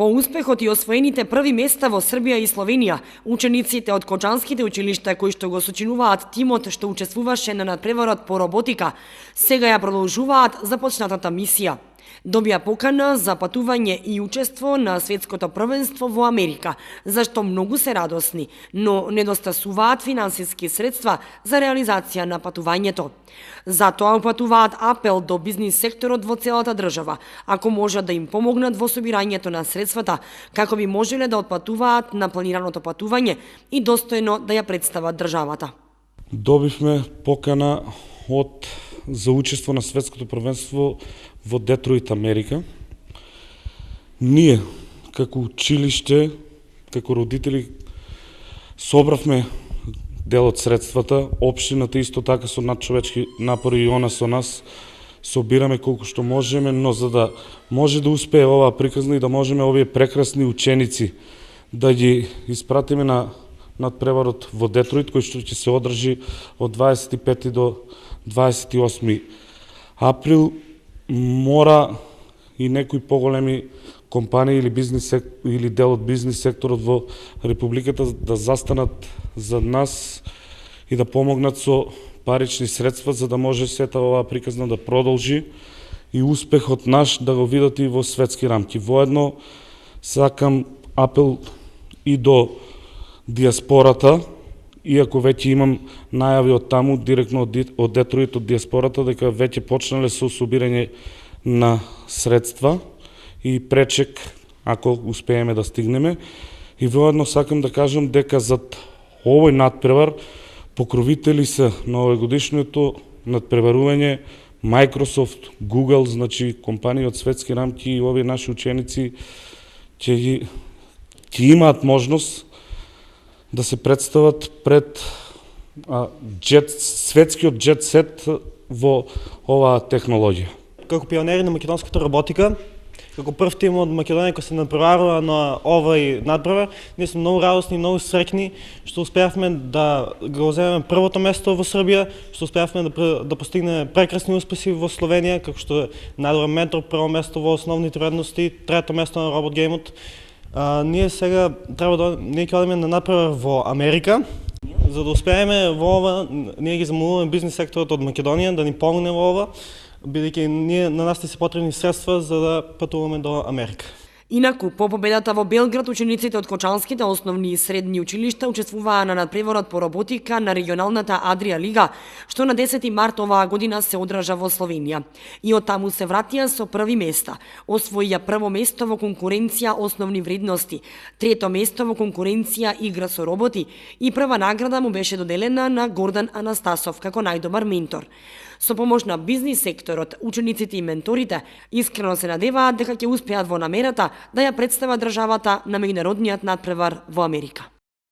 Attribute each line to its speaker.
Speaker 1: По успехот и освоените први места во Србија и Словенија, учениците од кочанските училишта кои што го сочинуваат тимот што учествуваше на надпреварот по роботика, сега ја продолжуваат започнатата мисија. Добија покана за патување и учество на светското првенство во Америка, зашто многу се радосни, но недостасуваат финансиски средства за реализација на патувањето. Затоа упатуваат апел до бизнис секторот во целата држава, ако можат да им помогнат во собирањето на средствата, како би можеле да отпатуваат на планираното патување и достојно да ја представат државата.
Speaker 2: Добивме покана за учество на светското првенство во Детройт, Америка. Ние, како училиште, како родители, собравме дел од средствата, општината исто така со надчовечки напори и она со нас, собираме колку што можеме, но за да може да успее оваа приказна и да можеме овие прекрасни ученици да ги испратиме на надпреварот во Детройт, кој што ќе се одржи од 25 до 28 април, мора и некои поголеми компании или дел од бизнис секторот во Републиката да застанат за нас и да помогнат со парични средства, за да може сета оваа приказна да продолжи и успехот наш да го видат и во светски рамки. Воедно сакам апел и до диаспората, иако веќе имам најави од таму, директно од Детройт, од диаспората, дека веќе почнале со собирање на средства и пречек, ако успееме да стигнеме. И воедно сакам да кажам дека зад овој надпревар покровители се на овогодишното надпреварување Microsoft, Google, значи компании од светски рамки, и овие наши ученици ќе имаат можност да се представат пред светскиот джет сет во оваа технологија.
Speaker 3: Како пионери на македонската роботика, како прв тим од Македонија кој се надпреварува на овој надпревар, ние сме многу радосни и многу среќни што успеавме да го земеме првото место во Србија, што успеавме да постигнеме прекрасни успеси во Словенија, како што е најдобар ментор, прво место во основните вредности, трето место на робот геймот. Ние сега ние ќе одиме на надпревар во Америка. За да успееме во ова, ние ги замолуваме бизнис секторот од Македонија да ни помогне во ова, бидејќи на нас не се потребни средства за да патуваме до Америка.
Speaker 1: Инаку, по победата во Белград, учениците од кочанските основни и средни училишта учествуваа на надпреварот по роботика на регионалната Адрија Лига, што на 10 март оваа година се одржа во Словенија. И од таму се вратија со први места. Освоија прво место во конкуренција основни вредности, трето место во конкуренција игра со роботи и прва награда му беше доделена на Гордан Анастасов како најдобар ментор. Со помош на бизнис секторот, учениците и менторите искрено се надеваат дека ќе успеат во намерата да ја представат државата на меѓународниот надпревар во Америка.